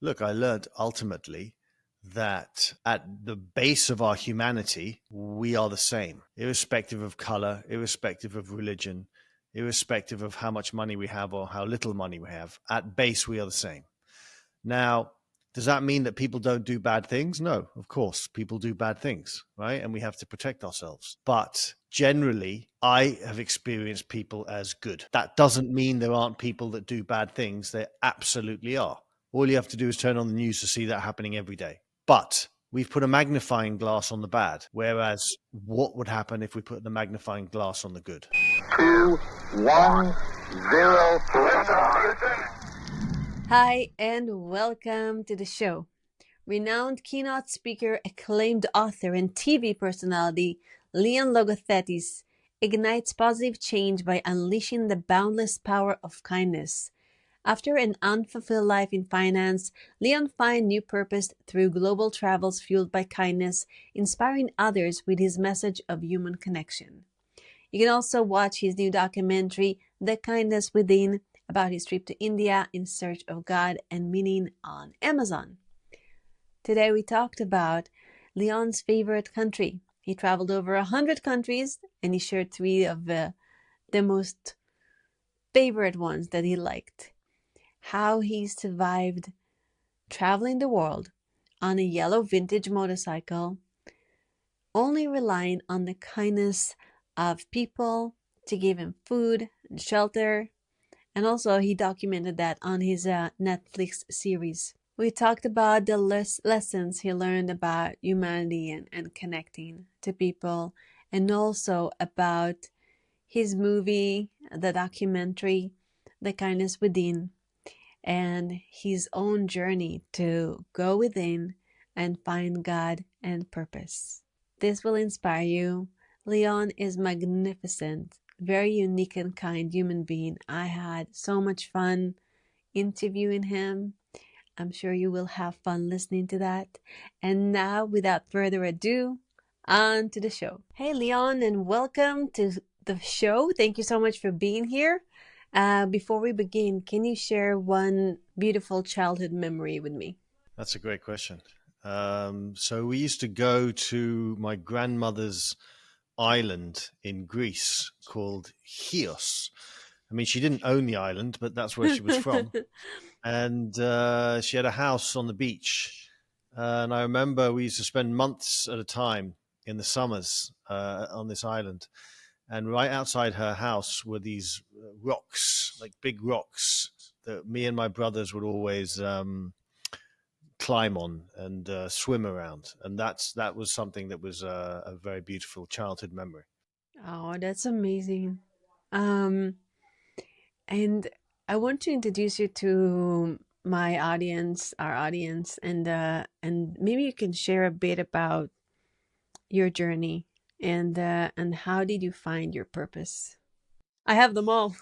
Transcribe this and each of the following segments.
Look, I learned ultimately that at the base of our humanity, we are the same, irrespective of color, irrespective of religion, irrespective of how much money we have or how little money we have. At base, we are the same. Now, does that mean that people don't do bad things? No, of course, people do bad things, right? And we have to protect ourselves. But generally, I have experienced people as good. That doesn't mean there aren't people that do bad things. There absolutely are. All you have to do is turn on the news to see that happening every day. But we've put a magnifying glass on the bad, whereas what would happen if we put the magnifying glass on the good? 2, 1, 0. Hi, and welcome to the show. Renowned keynote speaker, acclaimed author, and TV personality Leon Logothetis ignites positive change by unleashing the boundless power of kindness. After an unfulfilled life in finance, Leon finds new purpose through global travels fueled by kindness, inspiring others with his message of human connection. You can also watch his new documentary, The Kindness Within, about his trip to India in search of God and meaning on Amazon. Today we talked about Leon's favorite country. He traveled over 100 countries and he shared 3 of the most favorite ones that he liked. How he survived traveling the world on a yellow vintage motorcycle, only relying on the kindness of people to give him food and shelter. And also he documented that on his Netflix series. We talked about the lessons he learned about humanity and connecting to people, and also about his movie, the documentary, The Kindness Within, and his own journey to go within and find God and purpose. This will inspire you. Leon is magnificent, very unique and kind human being. I had so much fun interviewing him. I'm sure you will have fun listening to that. And now, without further ado, on to the show. Hey, Leon, and welcome to the show. Thank you so much for being here. Before we begin, can you share one beautiful childhood memory with me? That's a great question. So we used to go to my grandmother's island in Greece called Chios. I mean, she didn't own the island, but that's where she was from. And she had a house on the beach. And I remember we used to spend months at a time in the summers on this island. And right outside her house were these rocks, like big rocks, that me and my brothers would always climb on and swim around. And that was something that was a very beautiful childhood memory. Oh, that's amazing. Um, and I want to introduce you to my audience, our audience, and maybe you can share a bit about your journey and how did you find your purpose? I have them all.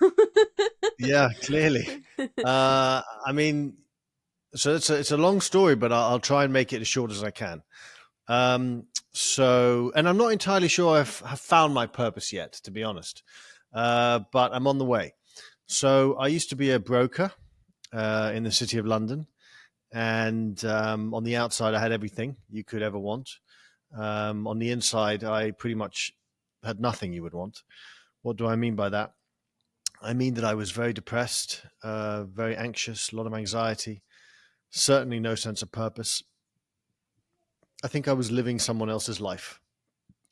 Yeah, clearly. I mean, so it's a long story, but I'll try and make it as short as I can. And I'm not entirely sure have found my purpose yet, to be honest, but I'm on the way. So I used to be a broker in the city of London, and on the outside, I had everything you could ever want. On the inside, I pretty much had nothing you would want. What do I mean by that? I mean that I was very depressed, very anxious, a lot of anxiety, certainly no sense of purpose. I think I was living someone else's life.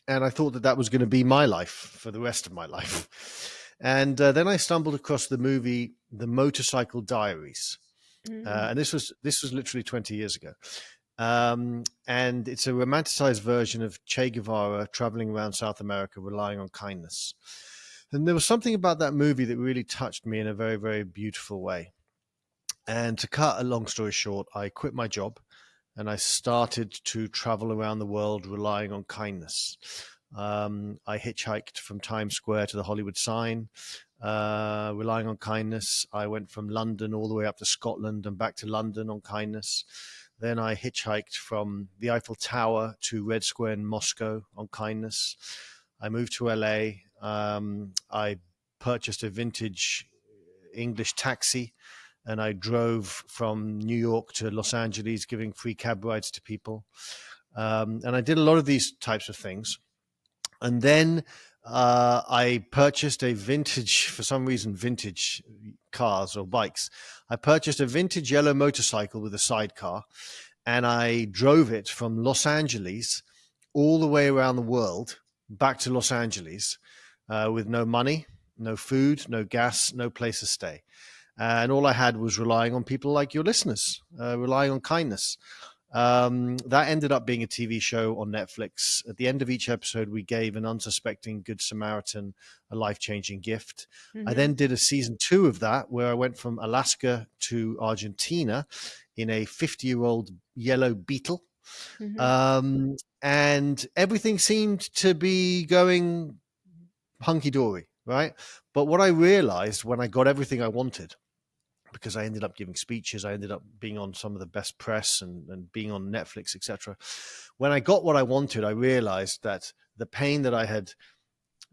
And I thought that that was going to be my life for the rest of my life. And then I stumbled across the movie The Motorcycle Diaries. And this was literally 20 years ago. And it's a romanticized version of Che Guevara traveling around South America, relying on kindness. And there was something about that movie that really touched me in a very, very beautiful way. And to cut a long story short, I quit my job and I started to travel around the world relying on kindness. I hitchhiked from Times Square to the Hollywood sign, relying on kindness. I went from London all the way up to Scotland and back to London on kindness. Then I hitchhiked from the Eiffel Tower to Red Square in Moscow on kindness. I moved to LA. I purchased a vintage English taxi and I drove from New York to Los Angeles, giving free cab rides to people. And I did a lot of these types of things. And then I purchased a vintage, for some reason, vintage cars or bikes. I purchased a vintage yellow motorcycle with a sidecar, and I drove it from Los Angeles all the way around the world back to Los Angeles with no money, no food, no gas, no place to stay. And all I had was relying on people like your listeners, relying on kindness. That ended up being a TV show on Netflix. At the end of each episode, we gave an unsuspecting Good Samaritan a life-changing gift. I then did a season 2 of that, where I went from Alaska to Argentina in a 50-year-old yellow Beetle. And everything seemed to be going hunky-dory, right? But what I realized when I got everything I wanted, because I ended up giving speeches, I ended up being on some of the best press and being on Netflix, etc. When I got what I wanted, I realized that the pain that I had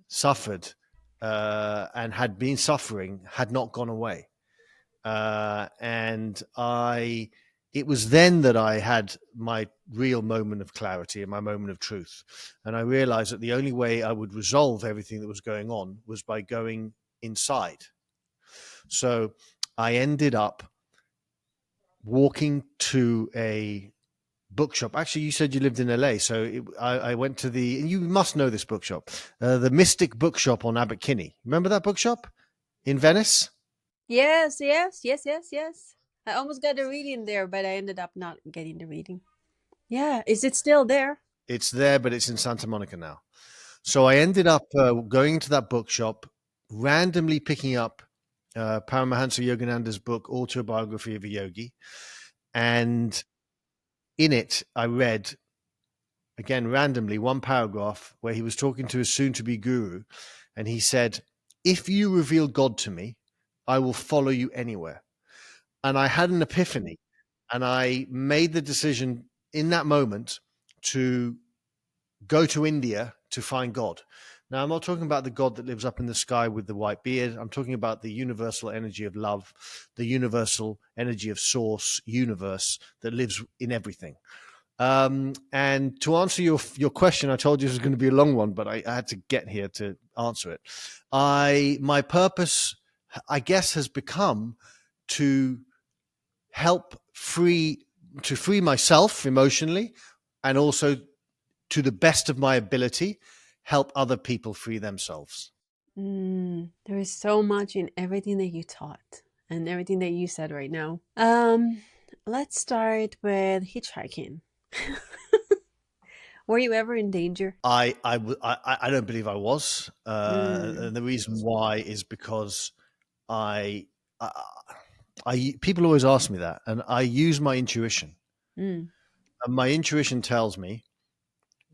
suffered and had been suffering had not gone away. It was then that I had my real moment of clarity and my moment of truth. And I realized that the only way I would resolve everything that was going on was by going inside. So I ended up walking to a bookshop. Actually, you said you lived in LA, so I went to you must know this bookshop, the Mystic Bookshop on Abbot Kinney. Remember that bookshop in Venice? Yes. I almost got a reading there, but I ended up not getting the reading. Yeah. Is it still there? It's there, but it's in Santa Monica now. So I ended up going to that bookshop, randomly picking up Paramahansa Yogananda's book, Autobiography of a Yogi. And in it, I read, again, randomly, one paragraph where he was talking to his soon-to-be guru. And he said, "If you reveal God to me, I will follow you anywhere." And I had an epiphany. And I made the decision in that moment to go to India to find God. Now, I'm not talking about the God that lives up in the sky with the white beard. I'm talking about the universal energy of love, the universal energy of source, universe that lives in everything. And to answer your question, I told you it was going to be a long one, but I had to get here to answer it. My purpose, I guess, has become to help free myself emotionally, and also, to the best of my ability, help other people free themselves. There is so much in everything that you taught and everything that you said right now. Let's start with hitchhiking. Were you ever in danger? I don't believe I was, and the reason why is because I people always ask me that, and I use my intuition. And my intuition tells me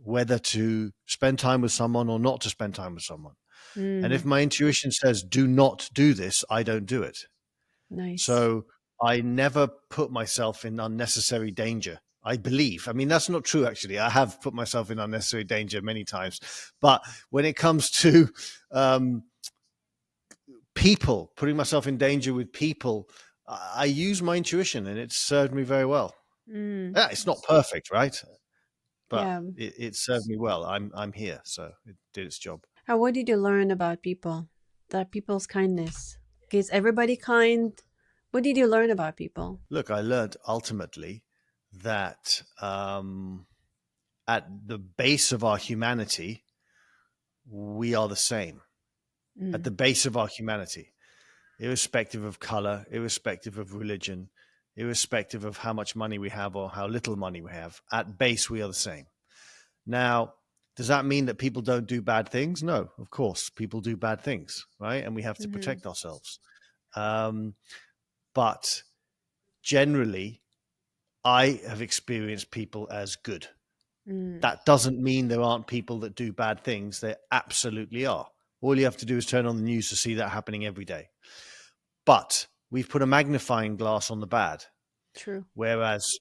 whether to spend time with someone or not to spend time with someone. And if my intuition says do not do this, I don't do it. Nice. So I never put myself in unnecessary danger, I believe. I mean, that's not true, actually. I have put myself in unnecessary danger many times. But when it comes to people, putting myself in danger with people, I use my intuition, and it's served me very well. Yeah, it's not perfect, right? But Yeah. it served me well. I'm here, so it did its job. And what did you learn about people? That people's kindness. Is everybody kind? What did you learn about people? Look, I learned ultimately that at the base of our humanity, we are the same. At the base of our humanity, irrespective of color, irrespective of religion, irrespective of how much money we have or how little money we have, at base, we are the same. Now, does that mean that people don't do bad things? No, of course, people do bad things, right? And we have to protect ourselves. But generally, I have experienced people as good. That doesn't mean there aren't people that do bad things. There absolutely are. All you have to do is turn on the news to see that happening every day. But we've put a magnifying glass on the bad. True. Whereas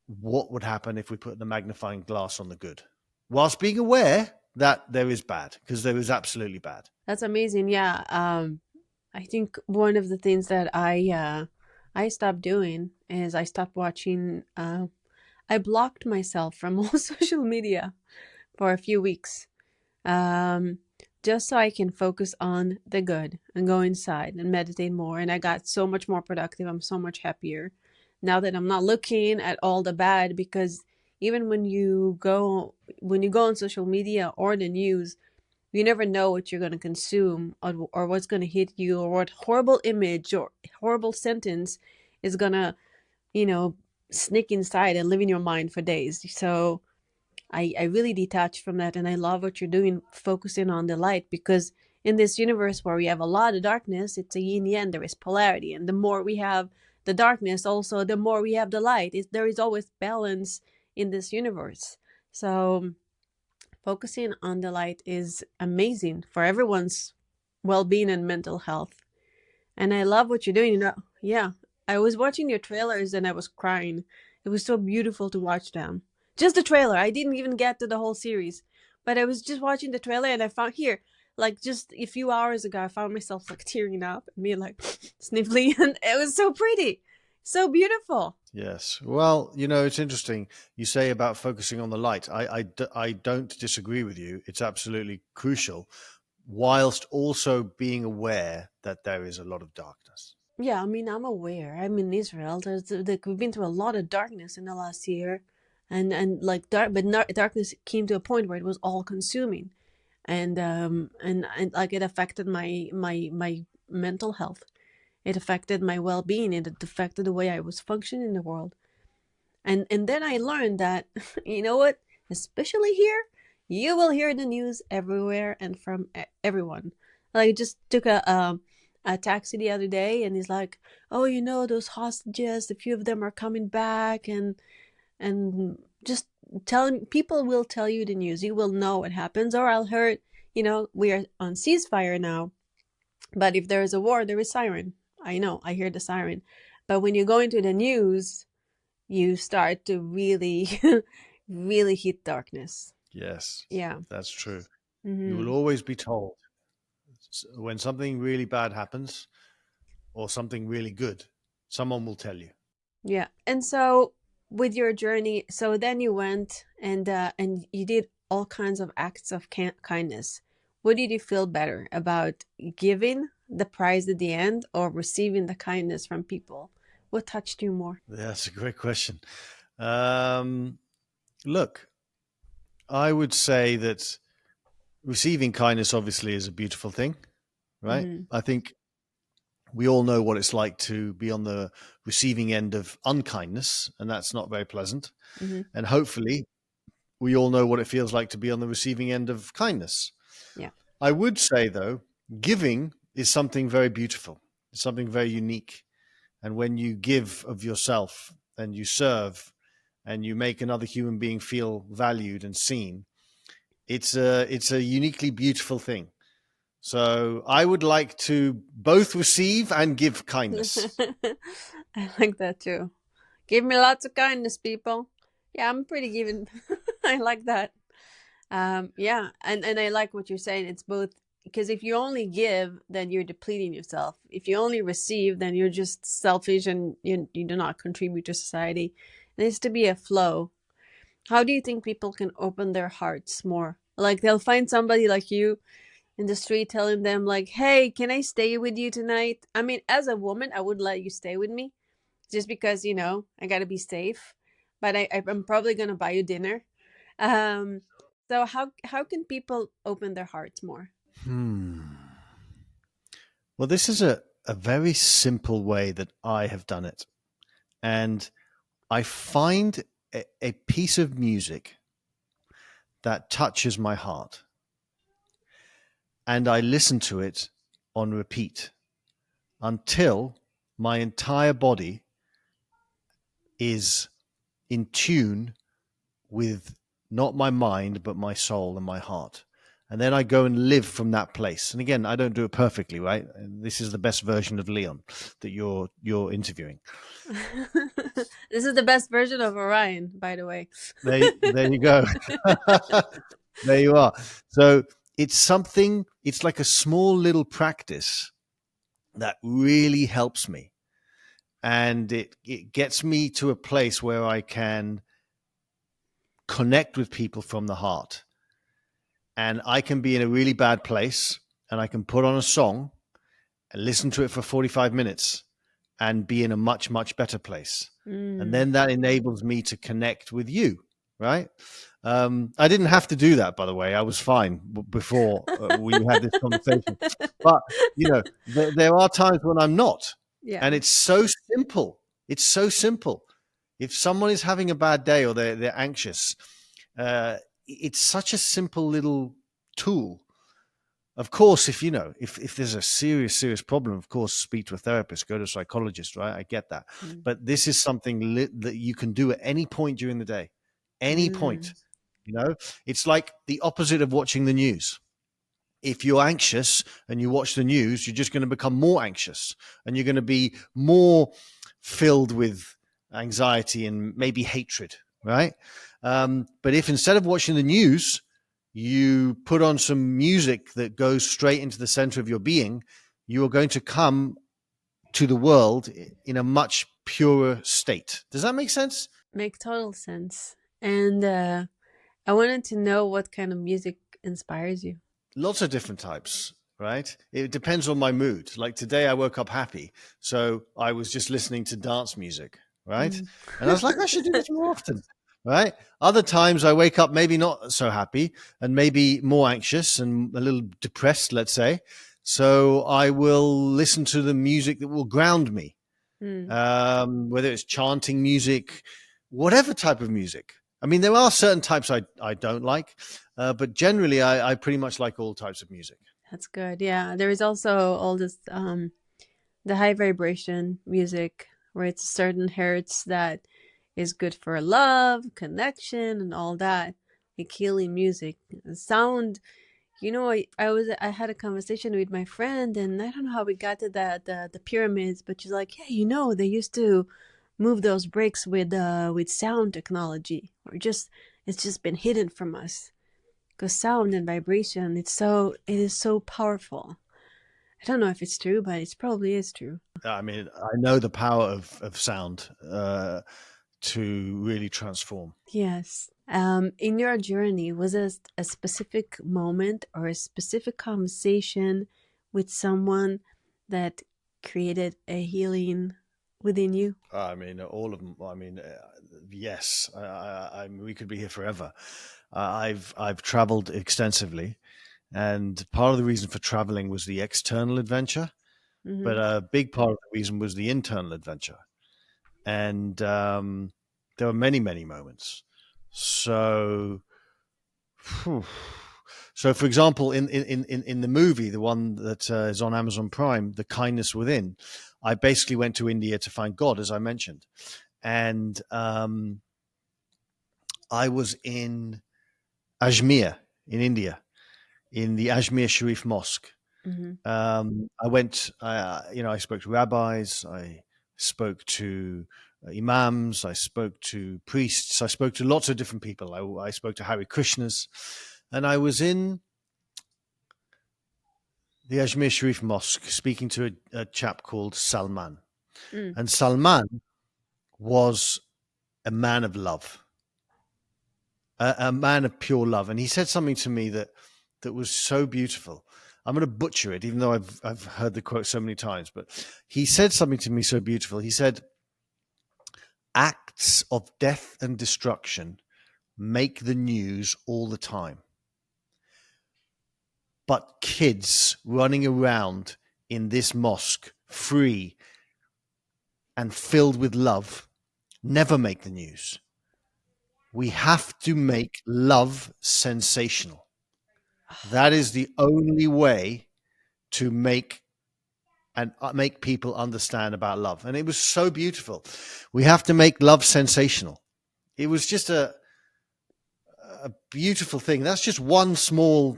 what would happen if we put the magnifying glass on the good? Whilst being aware that there is bad, because there is absolutely bad. That's amazing. Yeah. I think one of the things that I stopped doing is I stopped watching. I blocked myself from all social media for a few weeks, um, just so I can focus on the good and go inside and meditate more. And I got so much more productive. I'm so much happier now that I'm not looking at all the bad, because even when you go on social media or the news, you never know what you're going to consume, or what's going to hit you, or what horrible image or horrible sentence is going to, you know, sneak inside and live in your mind for days. So I really detached from that, and I love what you're doing, focusing on the light, because in this universe where we have a lot of darkness, it's a yin yang, there is polarity, and the more we have the darkness, also the more we have the light. There is always balance in this universe. So focusing on the light is amazing for everyone's well-being and mental health. And I love what you're doing. Yeah, I was watching your trailers and I was crying. It was so beautiful to watch them. Just the trailer. I didn't even get to the whole series, but I was just watching the trailer, and I found here, like just a few hours ago, I found myself like tearing up and being like sniffly, and it was so pretty, so beautiful. Yes. Well, it's interesting. You say about focusing on the light. I don't disagree with you. It's absolutely crucial, whilst also being aware that there is a lot of darkness. Yeah, I mean, I'm aware. I'm in Israel. We've been through a lot of darkness in the last year, and like darkness came to a point where it was all consuming, and like it affected my mental health. It affected my well-being. It affected the way I was functioning in the world. And then I learned that, you know what? Especially here, you will hear the news everywhere and from everyone. Like, I just took a taxi the other day, and he's like, "Oh, those hostages. A few of them are coming back," and just telling people will tell you the news. You will know what happens. Or I'll hear, we are on ceasefire now, but if there is a war, there is siren. I know, I hear the siren. But when you go into the news, you start to really, really hit darkness. Yes, Yeah. that's true. Mm-hmm. You will always be told when something really bad happens or something really good, someone will tell you. Yeah. And so with your journey, so then you went and you did all kinds of acts of kindness. What did you feel better about, giving the prize at the end or receiving the kindness from people? What touched you more? That's a great question. Look, I would say that receiving kindness obviously is a beautiful thing, right? Mm-hmm. I think we all know what it's like to be on the receiving end of unkindness, and that's not very pleasant. Mm-hmm. And hopefully, we all know what it feels like to be on the receiving end of kindness. Yeah. I would say, though, giving is something very beautiful. It's something very unique. And when you give of yourself and you serve and you make another human being feel valued and seen, it's a uniquely beautiful thing. So I would like to both receive and give kindness. I like that too. Give me lots of kindness, people. Yeah, I'm pretty giving. I like that. Yeah, and I like what you're saying. It's both, because if you only give, then you're depleting yourself. If you only receive, then you're just selfish and you do not contribute to society. It needs to be a flow. How do you think people can open their hearts more? Like, they'll find somebody like you in the street telling them like, "Hey, can I stay with you tonight?" I mean, as a woman, I would let you stay with me just because, I got to be safe. But I'm probably going to buy you dinner. Um, so how can people open their hearts more? Well, this is a very simple way that I have done it. And I find a piece of music that touches my heart. And I listen to it on repeat until my entire body is in tune with not my mind, but my soul and my heart. And then I go and live from that place. And again, I don't do it perfectly, right? This is the best version of Leon that you're interviewing. This is the best version of Orion, by the way. There you go. There you are. So it's like a small little practice that really helps me. And it gets me to a place where I can connect with people from the heart. And I can be in a really bad place and I can put on a song and listen to it for 45 minutes and be in a much, much better place. And then that enables me to connect with you, right? I didn't have to do that, by the way. I was fine before we had this conversation. But, there are times when I'm not. Yeah. And it's so simple. It's so simple. If someone is having a bad day or they're anxious, it's such a simple little tool. Of course, if there's a serious problem, of course, speak to a therapist, go to a psychologist, right? I get that. But this is something that you can do at any point during the day, any point. It's like the opposite of watching the news. If you're anxious and you watch the news, you're just going to become more anxious and you're going to be more filled with anxiety and maybe hatred, right? But if instead of watching the news, you put on some music that goes straight into the center of your being, you are going to come to the world in a much purer state. Does that make sense? Make total sense. And I wanted to know what kind of music inspires you. Lots of different types, right? It depends on my mood. Like today I woke up happy, so I was just listening to dance music, right? And I was like, I should do this more often, right? Other times I wake up maybe not so happy and maybe more anxious and a little depressed, let's say. So I will listen to the music that will ground me, whether it's chanting music, whatever type of music. I mean, there are certain types I don't like, but generally I pretty much like all types of music. That's good. Yeah. There is also all this, the high vibration music where it's a certain hertz that is good for love, connection, and all that. Like healing music. Sound, I had a conversation with my friend, and I don't know how we got to that the pyramids, but she's like, yeah, they used to move those bricks with sound technology, or it's just been hidden from us because sound and vibration, it is so powerful. I don't know if it's true, but it probably is true. I mean, I know the power of sound to really transform. Yes. In your journey, was it a specific moment or a specific conversation with someone that created a healing within you? I mean, all of them. I mean, yes. We could be here forever. I've traveled extensively, and part of the reason for traveling was the external adventure, but a big part of the reason was the internal adventure. And there were many, many moments. So, for example, in the movie, the one that is on Amazon Prime, The Kindness Within, I basically went to India to find God, as I mentioned. And I was in Ajmer in India, in the Ajmer Sharif Mosque. I went, I spoke to rabbis, I spoke to imams, I spoke to priests, I spoke to lots of different people. I spoke to Hare Krishnas, and I was in the Ajmer Sharif Mosque speaking to a chap called Salman. And Salman was a man of love, a man of pure love. And he said something to me that was so beautiful. I'm going to butcher it, even though I've heard the quote so many times. But he said something to me so beautiful. He said, "Acts of death and destruction make the news all the time. But kids running around in this mosque, free and filled with love, never make the news. We have to make love sensational. That is the only way to make people understand about love." And it was so beautiful. We have to make love sensational. It was just a beautiful thing. That's just one small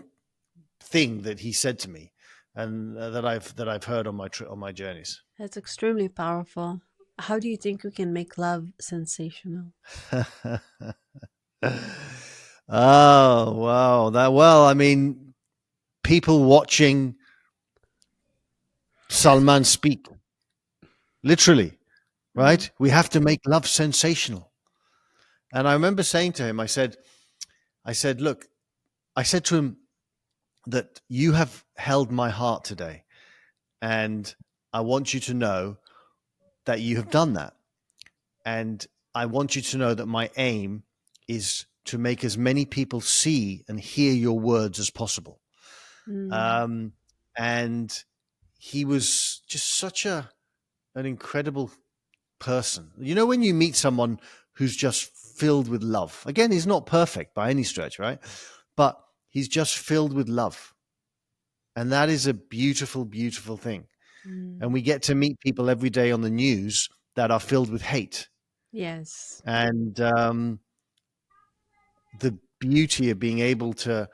thing that he said to me, and that I've heard on my journeys. That's extremely powerful. How do you think we can make love sensational? Oh, wow. I mean, people watching Salman speak. Literally, right? We have to make love sensational. And I remember saying to him, I said, look, I said to him that you have held my heart today. And I want you to know that you have done that. And I want you to know that my aim is to make as many people see and hear your words as possible. And he was just such an incredible person. You know, when you meet someone who's just filled with love, again, he's not perfect by any stretch, right? But he's just filled with love. And that is a beautiful, beautiful thing. And we get to meet people every day on the news that are filled with hate. Yes. And the beauty of being able to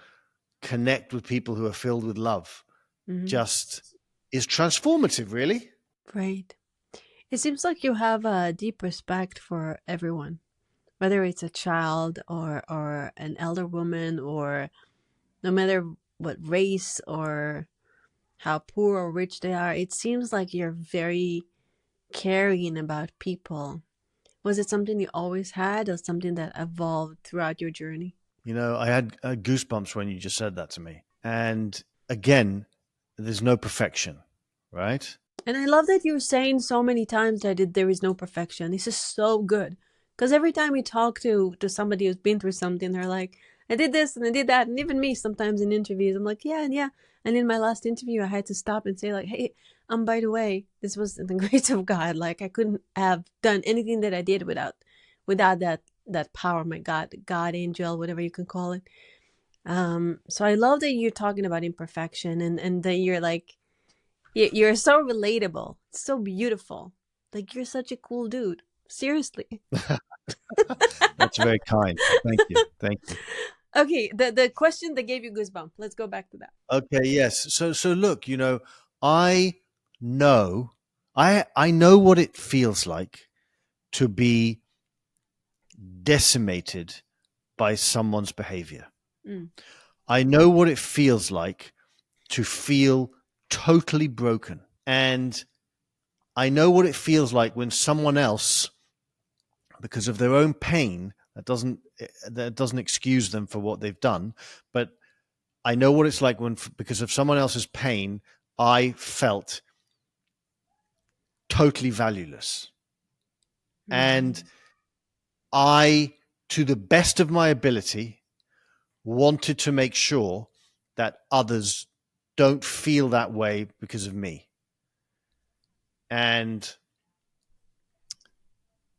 connect with people who are filled with love just is transformative, really. Right. It seems like you have a deep respect for everyone, whether it's a child or an elder woman, or no matter what race or how poor or rich they are. It seems like you're very caring about people. Was it something you always had, or something that evolved throughout your journey? You know, I had goosebumps when you just said that to me. And again, there's no perfection, right? And I love that you're saying so many times that there is no perfection. This is so good. Because every time we talk to somebody who's been through something, they're like, I did this and I did that. And even me, sometimes in interviews, I'm like, yeah, and yeah. And in my last interview, I had to stop and say, like, hey, by the way, this was the grace of God. Like, I couldn't have done anything that I did without that power, my God angel, whatever you can call it. So I love that you're talking about imperfection, and that you're like, you're so relatable. It's so beautiful. Like, you're such a cool dude. Seriously. That's very kind. Thank you. Thank you. Okay, the question that gave you goosebumps. Let's go back to that. Okay, yes. So look, you know, I know what it feels like to be decimated by someone's behavior. I know what it feels like to feel totally broken. And I know what it feels like when someone else, because of their own pain, that doesn't excuse them for what they've done, but I know what it's like when, because of someone else's pain, I felt totally valueless. And I, to the best of my ability, wanted to make sure that others don't feel that way because of me. And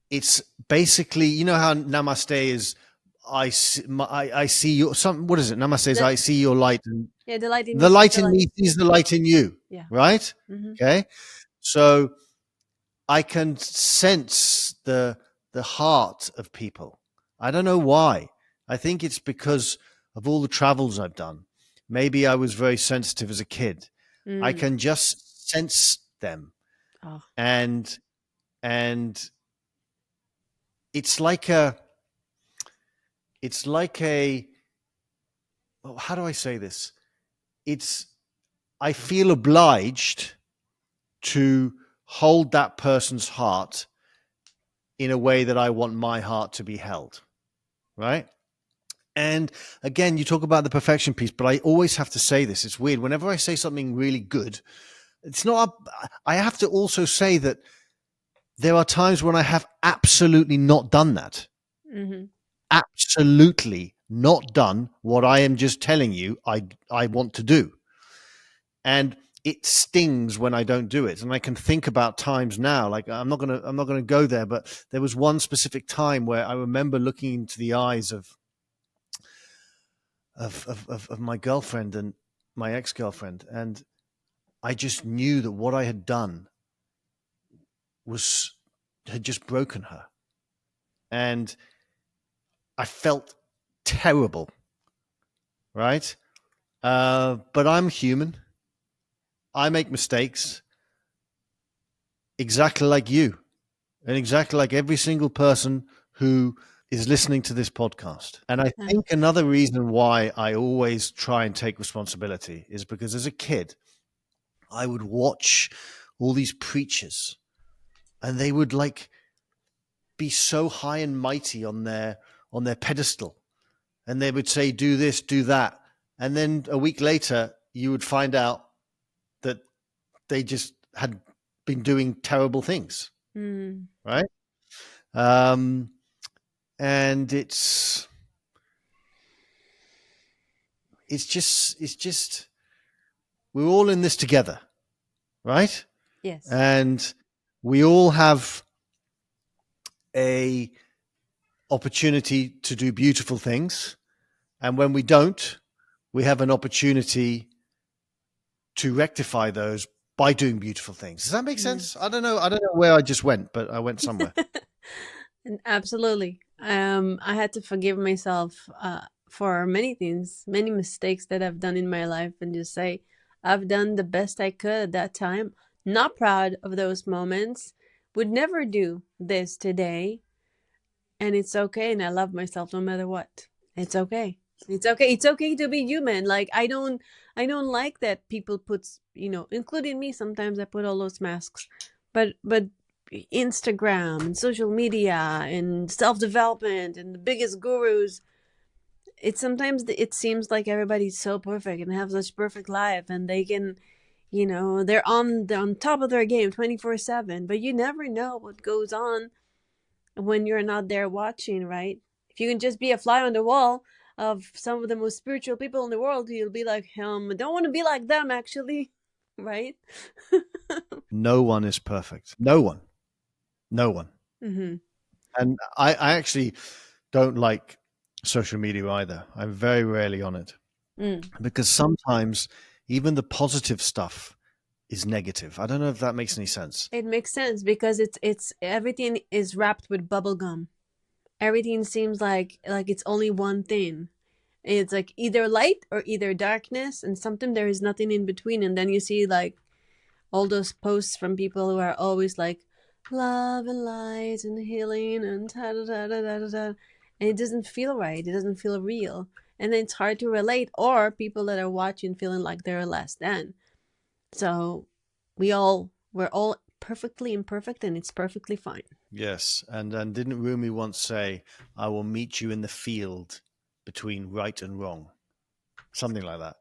it's basically, you know how namaste is, I see your, what is it? Namaste is, I see your light. And yeah, the light in the light in me sees the light in you. Yeah. Right? Okay. So I can sense the heart of people. I don't know why. I think it's because of all the travels I've done. Maybe I was very sensitive as a kid. I can just sense them. Oh. And it's like a, how do I say this? I feel obliged to hold that person's heart in a way that I want my heart to be held. Right? And again, you talk about the perfection piece, but I always have to say this. It's weird. Whenever I say something really good, I have to also say that there are times when I have absolutely not done that. Absolutely not done what I am just telling you I want to do. And it stings when I don't do it. And I can think about times now, like I'm not gonna go there, but there was one specific time where I remember looking into the eyes of my girlfriend and my ex-girlfriend, and I just knew that what I had done had just broken her. And I felt terrible, right? But I'm human. I make mistakes exactly like you and exactly like every single person who is listening to this podcast. And I think another reason why I always try and take responsibility is because as a kid, I would watch all these preachers, and they would like be so high and mighty on their pedestal, and they would say, "Do this, do that," and then a week later, you would find out that they just had been doing terrible things, right? Um, and it's just we're all in this together, right? Yes. And we all have a opportunity to do beautiful things, and when we don't, we have an opportunity to rectify those by doing beautiful things. Does that make sense? I don't know where I just went, but I went somewhere. And absolutely. I had to forgive myself for many things, many mistakes that I've done in my life, and just say I've done the best I could at that time. Not proud of those moments. Would never do this today. And it's okay. And I love myself no matter what. It's okay. It's okay. It's okay to be human. Like I don't like that people put, including me, sometimes I put all those masks. But Instagram and social media and self-development and the biggest gurus, it seems like everybody's so perfect and have such perfect life, and they can, they're on top of their game 24/7, but you never know what goes on when you're not there watching, right? If you can just be a fly on the wall of some of the most spiritual people in the world, you'll be like, I don't want to be like them, actually. Right? No one is perfect. No one. Mm-hmm. And I actually don't like social media either. I'm very rarely on it because sometimes even the positive stuff is negative. I don't know if that makes any sense. It makes sense because it's everything is wrapped with bubble gum. Everything seems like it's only one thing. It's like either light or either darkness, and sometimes there is nothing in between. And then you see like all those posts from people who are always like love and light and healing and da da da da da da, and it doesn't feel right. It doesn't feel real, and then it's hard to relate. Or people that are watching feeling like they're less than. So we're all perfectly imperfect, and it's perfectly fine. Yes, and didn't Rumi once say, "I will meet you in the field between right and wrong," something like that.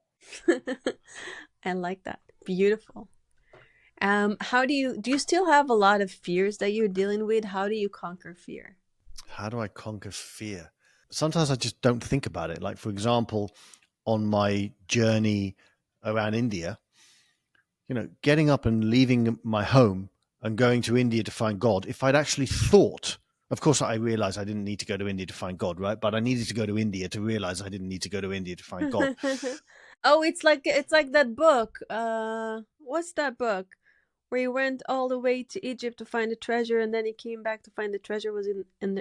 I like that. Beautiful. How do you still have a lot of fears that you're dealing with? How do you conquer fear? How do I conquer fear? Sometimes I just don't think about it. Like, for example, on my journey around India, getting up and leaving my home and going to India to find God, if I'd actually thought, of course, I realized I didn't need to go to India to find God, right? But I needed to go to India to realize I didn't need to go to India to find God. Oh, it's like that book. What's that book where he went all the way to Egypt to find the treasure, and then he came back to find the treasure was in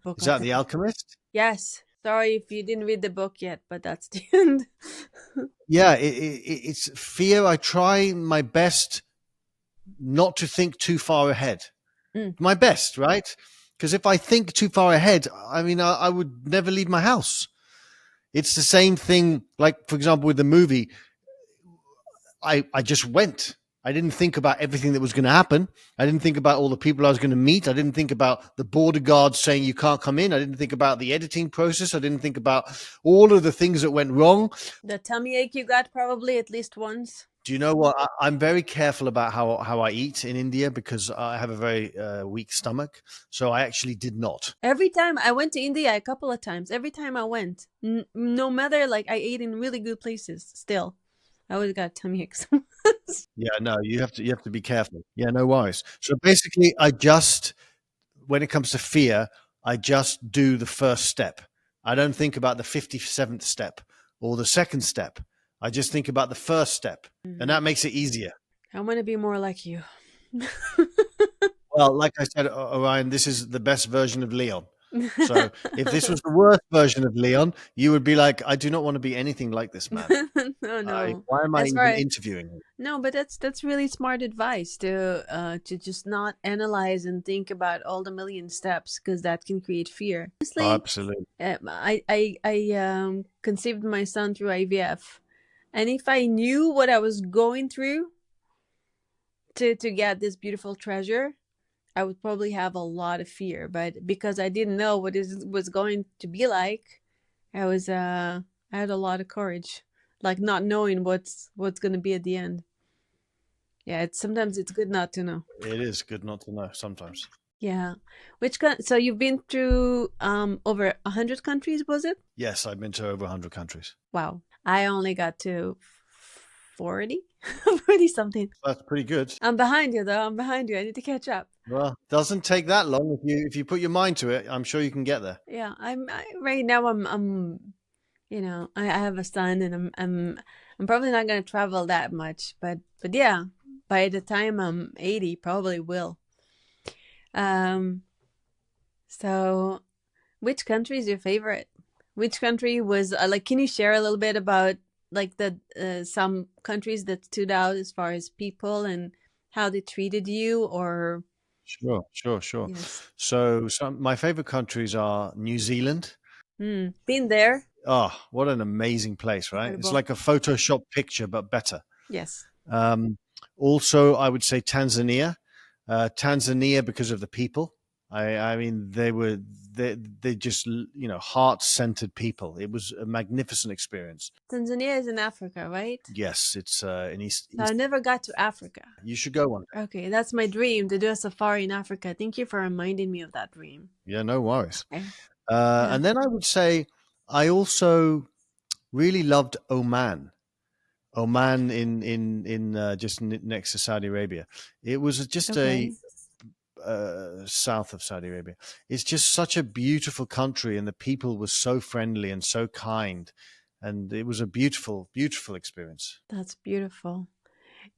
book. Is that The Alchemist? Yes. Sorry if you didn't read the book yet, but that's the end. Yeah, it's fear. I try my best not to think too far ahead. My best, right? Because if I think too far ahead, I mean, I would never leave my house. It's the same thing, like, for example, with the movie, I just went. I didn't think about everything that was going to happen. I didn't think about all the people I was going to meet. I didn't think about the border guards saying you can't come in. I didn't think about the editing process. I didn't think about all of the things that went wrong. The tummy ache you got probably at least once. Do you know what? I'm very careful about how I eat in India because I have a very weak stomach. So I actually did not. Every time I went to India, a couple of times, every time I went, no matter, like, I ate in really good places, still, I always got tummy aches. Yeah, no, you have to be careful. Yeah, no worries. So basically, when it comes to fear, I just do the first step. I don't think about the 57th step or the second step. I just think about the first step, and that makes it easier. I want to be more like you. Well, like I said, Orion, this is the best version of Leon. So if this was the worst version of Leon, you would be like, I do not want to be anything like this man. No. Why am I That's even right. interviewing him? No, but that's really smart advice to just not analyze and think about all the million steps, because that can create fear. Honestly, Oh, absolutely. I conceived my son through IVF, And if I knew what I was going through to get this beautiful treasure, I would probably have a lot of fear. But because I didn't know what it was going to be like, I had a lot of courage, like not knowing what's going to be at the end. Yeah, sometimes it's good not to know. It is good not to know sometimes. Yeah. So you've been through over 100 countries, was it? Yes, I've been to over 100 countries. Wow. I only got to 40, 40 something. That's pretty good. I'm behind you though. I'm behind you. I need to catch up. Well, doesn't take that long if you put your mind to it. I'm sure you can get there. Yeah, right now I'm I have a son and I'm probably not going to travel that much, but yeah, by the time I'm 80 probably will. So which country is your favorite? Which country was like, can you share a little bit about like the some countries that stood out as far as people and how they treated you, or Sure. yes. So my favorite countries are New Zealand. Been there. Oh, what an amazing place, right? It's Incredible. like a Photoshop picture, but better. Yes. Also, I would say Tanzania. Tanzania because of the people. I mean, they just, heart-centered people. It was a magnificent experience. Tanzania is in Africa, right? Yes, it's in East. So I never got to Africa. You should go one day. Okay, that's my dream, to do a safari in Africa. Thank you for reminding me of that dream. Yeah, no worries. Okay. And then I would say I also really loved Oman. Oman in just next to Saudi Arabia. It was just Okay. south of Saudi Arabia. It's just such a beautiful country, and the people were so friendly and so kind, and it was a beautiful, beautiful experience. That's beautiful.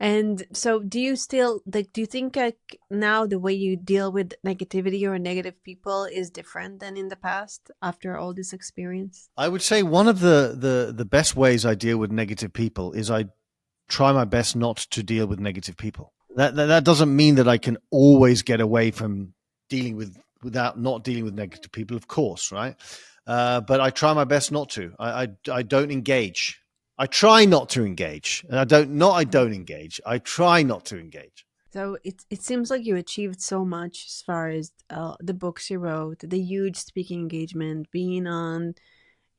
And so do you still like, do you think like now the way you deal with negativity or negative people is different than in the past after all this experience? I would say one of the best ways I deal with negative people is I try my best not to deal with negative people. That doesn't mean that I can always get away from without not dealing with negative people, of course, right? But I try my best not to. I don't engage. I try not to engage. And I don't engage. I try not to engage. So it seems like you achieved so much as far as the books you wrote, the huge speaking engagement, being on,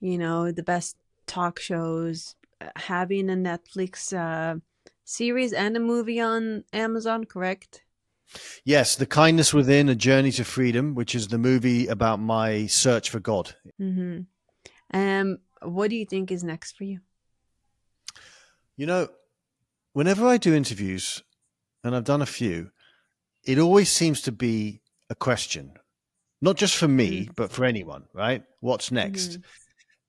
the best talk shows, having a Netflix series and a movie on Amazon, correct? Yes, The Kindness Within, A Journey to Freedom, which is the movie about my search for God. Mm-hmm. What do you think is next for you? Whenever I do interviews, and I've done a few, it always seems to be a question, not just for me, but for anyone, right? What's next?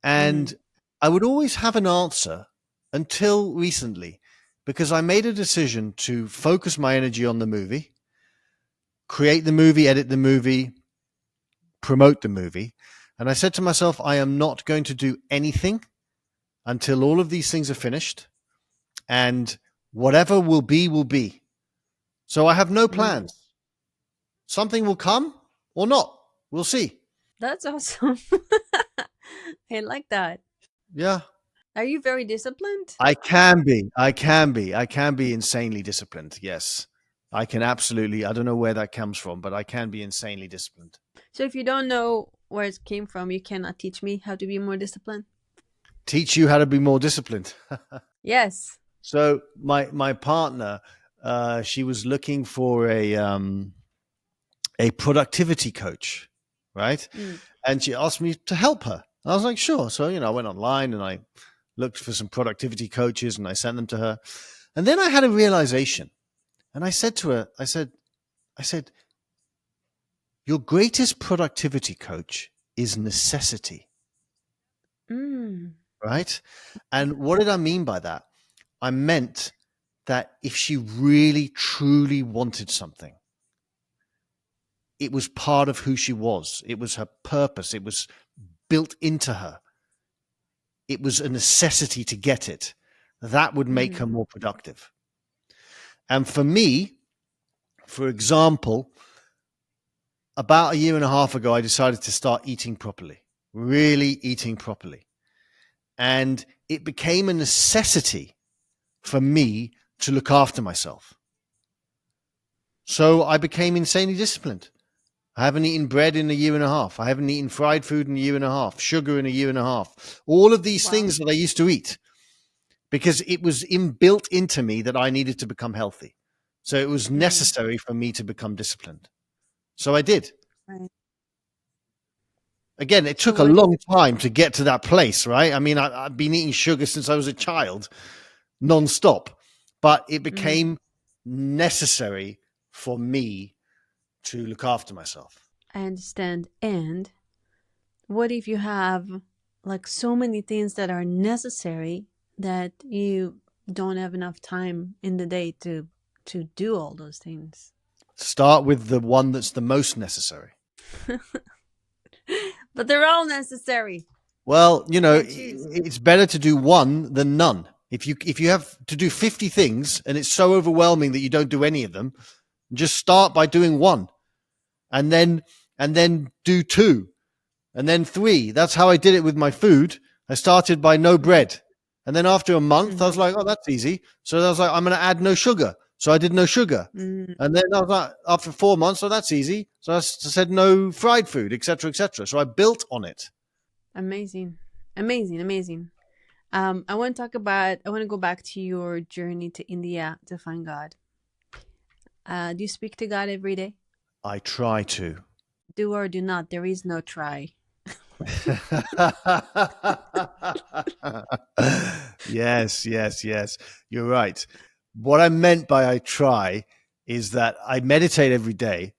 And I would always have an answer until recently, because I made a decision to focus my energy on the movie, create the movie, edit the movie, promote the movie. And I said to myself, I am not going to do anything until all of these things are finished. And whatever will be, will be. So I have no plans. Something will come or not. We'll see. That's awesome. I like that. Yeah. Are you very disciplined? I can be insanely disciplined. Yes. I can absolutely. I don't know where that comes from, but I can be insanely disciplined. So if you don't know where it came from, you cannot teach me how to be more disciplined? Teach you how to be more disciplined. Yes. So my partner, she was looking for a productivity coach, right? And she asked me to help her. I was like, sure. So, I went online and I looked for some productivity coaches and I sent them to her. And then I had a realization. And I said to her, I said, your greatest productivity coach is necessity. Right? And what did I mean by that? I meant that if she really, truly wanted something, it was part of who she was. It was her purpose. It was built into her. It was a necessity to get it. That would make her more productive. And for me, for example, about a year and a half ago, I decided to start eating properly, really eating properly. And it became a necessity for me to look after myself. So I became insanely disciplined. I haven't eaten bread in a year and a half. I haven't eaten fried food in a year and a half, sugar in a year and a half. All of these things that I used to eat, because it was inbuilt into me that I needed to become healthy. So it was necessary for me to become disciplined. So I did. Right. Again, it took a long time to get to that place, right? I mean, I've been eating sugar since I was a child, nonstop, but it became necessary for me to look after myself. I understand. And what if you have like so many things that are necessary that you don't have enough time in the day to do all those things? Start with the one that's the most necessary. But they're all necessary. Well, you know, it's better to do one than none. If you have to do 50 things and it's so overwhelming that you don't do any of them, just start by doing one, and then do two, and then three. That's how I did it with my food. I started by no bread, and then after a month, I was like, oh, that's easy. So I was like, I'm going to add no sugar. So I did no sugar. And then I was like, after 4 months, oh, that's easy. So I said no fried food, etc., etc. So I built on it. Amazing. I want to go back to your journey to India to find God. Do you speak to God every day? I try to. Do or do not. There is no try. Yes. You're right. What I meant by I try is that I meditate every day.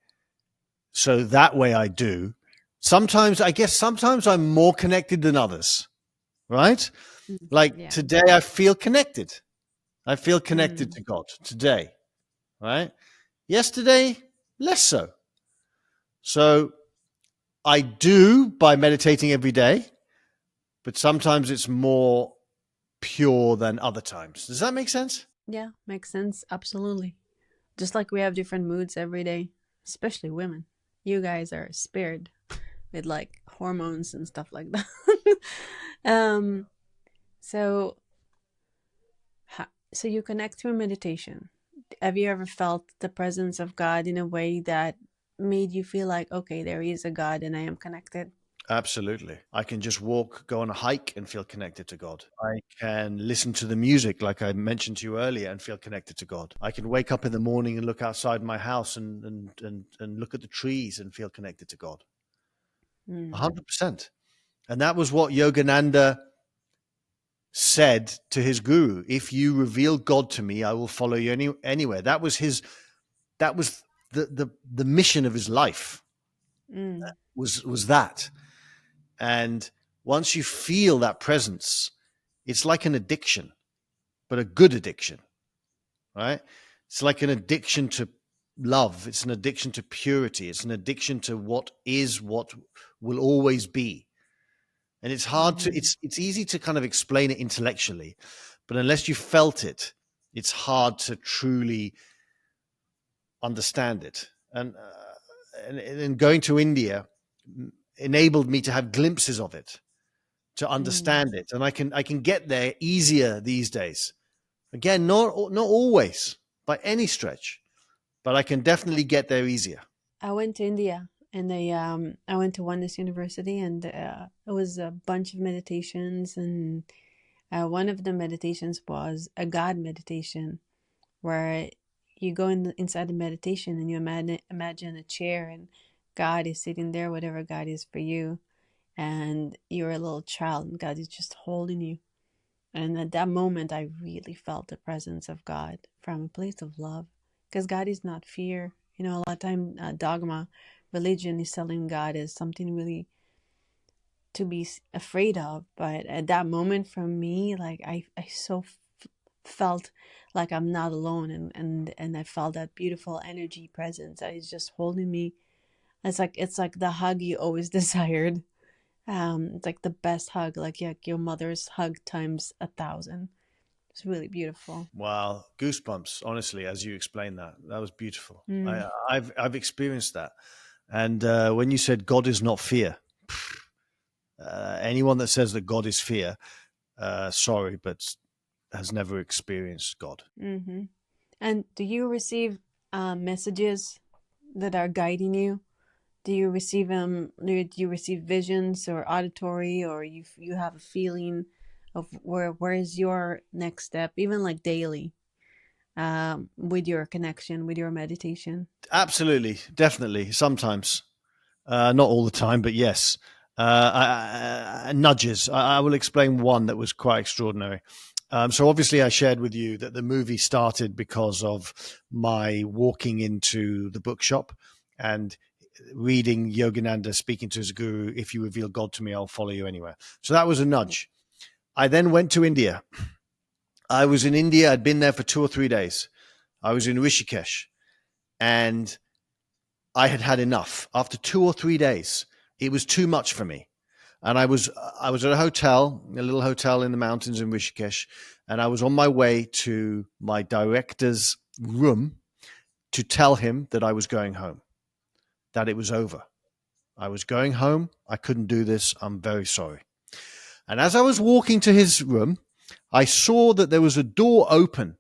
So that way I do. Sometimes I'm more connected than others, right? Like today I feel connected. I feel connected to God today, right? Yesterday, less so. So I do by meditating every day, but sometimes it's more pure than other times. Does that make sense? Yeah, makes sense. Absolutely. Just like we have different moods every day, especially women. You guys are spared with like hormones and stuff like that. So you connect through meditation. Have you ever felt the presence of God in a way that made you feel like, okay, there is a God and I am connected? Absolutely. I can just go on a hike and feel connected to God. I can listen to the music like I mentioned to you earlier and feel connected to God. I can wake up in the morning and look outside my house and look at the trees and feel connected to God. 100%. And that was what Yogananda said to his guru. If you reveal God to me, I will follow you anywhere. That was the mission of his life. Was that. And once you feel that presence, it's like an addiction, but a good addiction, right? It's like an addiction to love. It's an addiction to purity. It's an addiction to what will always be. And it's hard to, it's easy to kind of explain it intellectually, but unless you felt it, it's hard to truly understand it. And going to India enabled me to have glimpses of it, to understand it, and I can get there easier these days. Again, not always by any stretch, but I can definitely get there easier. I went to India and I went to Oneness University, and it was a bunch of meditations, and one of the meditations was a God meditation, where you go inside the meditation and you imagine a chair and God is sitting there, whatever God is for you, and you're a little child and God is just holding you. And at that moment, I really felt the presence of God from a place of love, because God is not fear. You know, a lot of time dogma, religion is selling God as something really to be afraid of. But at that moment, for me, like I so felt like I'm not alone, and I felt that beautiful energy presence that is just holding me. It's like the hug you always desired. It's like the best hug, like your mother's hug times 1,000. It's really beautiful. Wow, goosebumps! Honestly, as you explained that was beautiful. I've experienced that, and when you said God is not fear, anyone that says that God is fear, sorry, but has never experienced God. Mm-hmm. And do you receive messages that are guiding you? Do you receive do you receive visions or auditory, or you have a feeling of where is your next step, even like daily, with your connection, with your meditation? Absolutely, definitely. Sometimes, not all the time, but yes. Nudges. I will explain one that was quite extraordinary. So obviously I shared with you that the movie started because of my walking into the bookshop and reading Yogananda speaking to his guru, if you reveal God to me, I'll follow you anywhere. So that was a nudge. I then went to India. I was in India. I'd been there for 2 or 3 days. I was in Rishikesh and I had had enough. After 2 or 3 days, it was too much for me. And I was at a hotel, a little hotel in the mountains in Rishikesh, and I was on my way to my director's room to tell him that I was going home, that it was over. I was going home. I couldn't do this. I'm very sorry. And as I was walking to his room, I saw that there was a door open.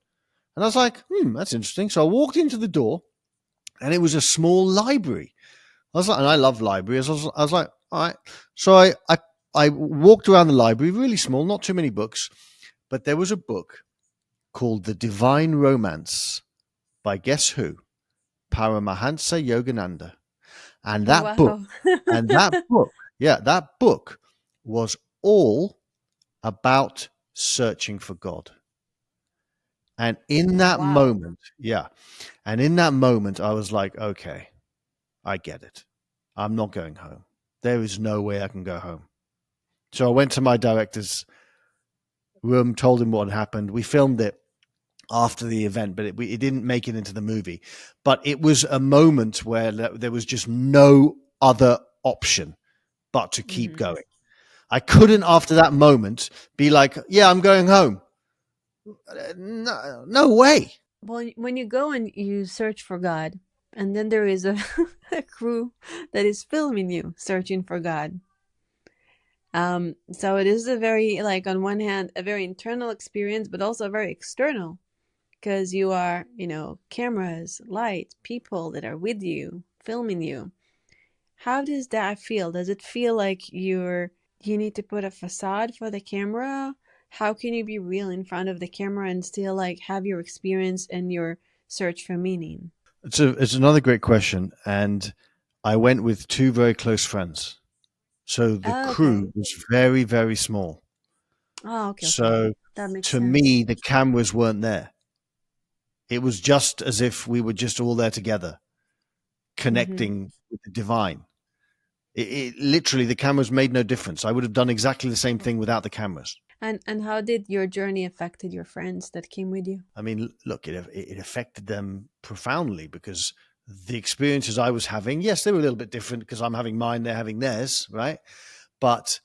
And I was like, that's interesting. So I walked into the door, and it was a small library. I was like, and I love libraries. I was like, all right. So I walked around the library, really small, not too many books, but there was a book called The Divine Romance by guess who? Paramahansa Yogananda. And that book, Wow. that book was all about searching for God. And in that Wow. moment, I was like, okay, I get it. I'm not going home. There is no way I can go home. So I went to my director's room, told him what had happened. We filmed it after the event, but it didn't make it into the movie. But it was a moment where there was just no other option but to keep Mm-hmm. going. I couldn't, after that moment, be like, yeah, I'm going home. No way. Well, when you go and you search for God, and then there is a, a crew that is filming you searching for God. So it is a very, like, on one hand, a very internal experience, but also very external, because you are, cameras, light, people that are with you, filming you. How does that feel? Does it feel like you need to put a facade for the camera? How can you be real in front of the camera and still like have your experience and your search for meaning? It's another great question. And I went with 2 very close friends. So the Oh, okay. crew was very, very small. Oh, okay, okay. So That makes to sense. me, the cameras weren't there. It was just as if we were just all there together, Mm-hmm. connecting with the divine. It literally, the cameras made no difference. I would have done exactly the same thing without the cameras. And how did your journey affected your friends that came with you? I mean, look, it affected them profoundly because the experiences I was having, yes, they were a little bit different because I'm having mine, they're having theirs, right? But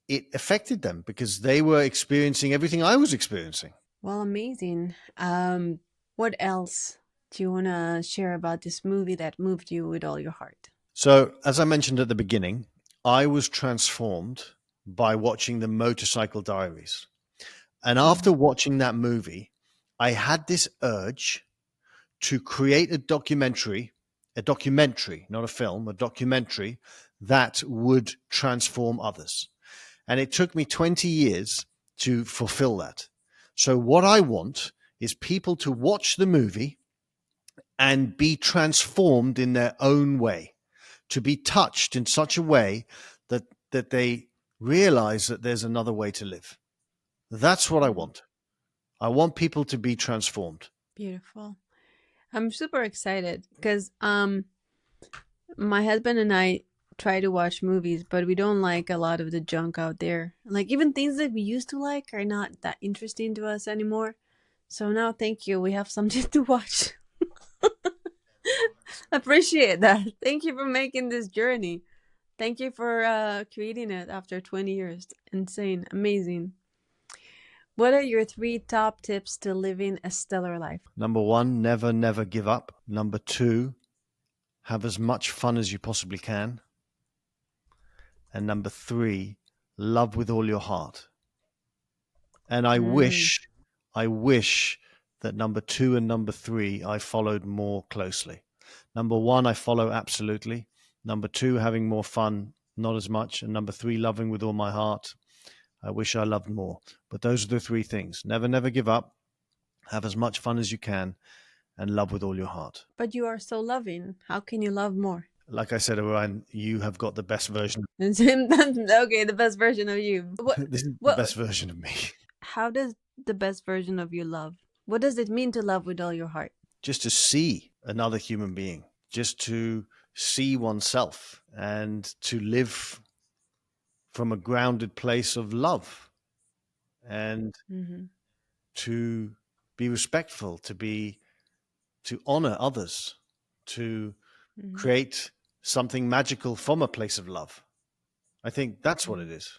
it affected them because they were experiencing everything I was experiencing. Well, amazing. What else do you want to share about this movie that moved you with all your heart? So, as I mentioned at the beginning, I was transformed by watching the Motorcycle Diaries. And after Mm-hmm. watching that movie, I had this urge to create a documentary, not a film, a documentary that would transform others. And it took me 20 years to fulfill that. So, what I want is people to watch the movie and be transformed in their own way, to be touched in such a way that they realize that there's another way to live. That's what I Mm-hmm. want. I want people to be transformed. Beautiful. I'm super excited because my husband and I try to watch movies, but we don't like a lot of the junk out there. Like even things that we used to like are not that interesting to us anymore. So now, thank you. We have something to watch. Appreciate that. Thank you for making this journey. Thank you for creating it after 20 years. Insane. Amazing. What are your 3 top tips to living a stellar life? Number 1, never, never give up. Number 2, have as much fun as you possibly can. And number 3, love with all your heart. And I wish that number 2 and number 3 I followed more closely. Number 1, I follow absolutely. Number 2, having more fun, not as much. And number 3, loving with all my heart. I wish I loved more. But those are the 3 things. Never give up. Have as much fun as you can and love with all your heart. But you are so loving. How can you love more? Like I said, Orion, you have got the best version. Okay, the best version of you. This is the best version of me. How does the best version of you love? What does it mean to love with all your heart? Just to see another human being, just to see oneself and to live from a grounded place of love and to be respectful, to honor others, to create something magical from a place of love. I think that's what it is,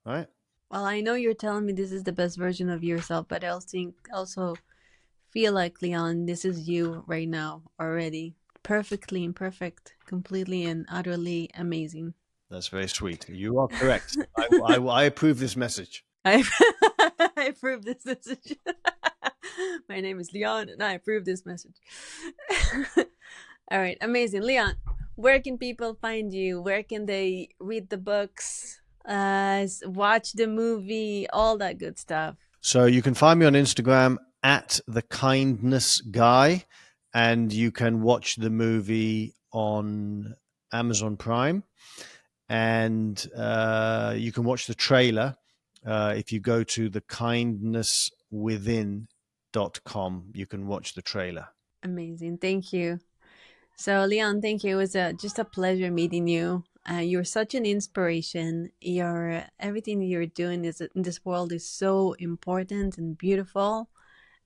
right? Well, I know you're telling me this is the best version of yourself, but I also feel like, Leon, this is you right now already. Perfectly imperfect, completely and utterly amazing. That's very sweet. You are correct. I approve this message. I approve this message. My name is Leon, and I approve this message. All right, amazing. Leon, where can people find you? Where can they read the books, watch the movie, all that good stuff? So you can find me on Instagram at The Kindness Guy, and you can watch the movie on Amazon Prime, and you can watch the trailer if you go to thekindnesswithin.com. You can watch the trailer. Amazing. Thank you. So, Leon, thank you. It was just a pleasure meeting you. You're such an inspiration. Everything you're doing in this world is so important and beautiful.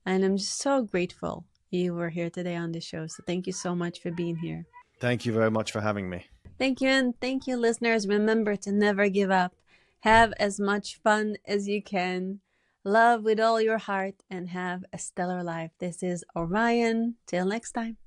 And I'm just so grateful you were here today on the show. So thank you so much for being here. Thank you very much for having me. Thank you. And thank you, listeners. Remember to never give up. Have as much fun as you can. Love with all your heart and have a stellar life. This is Orion. Till next time.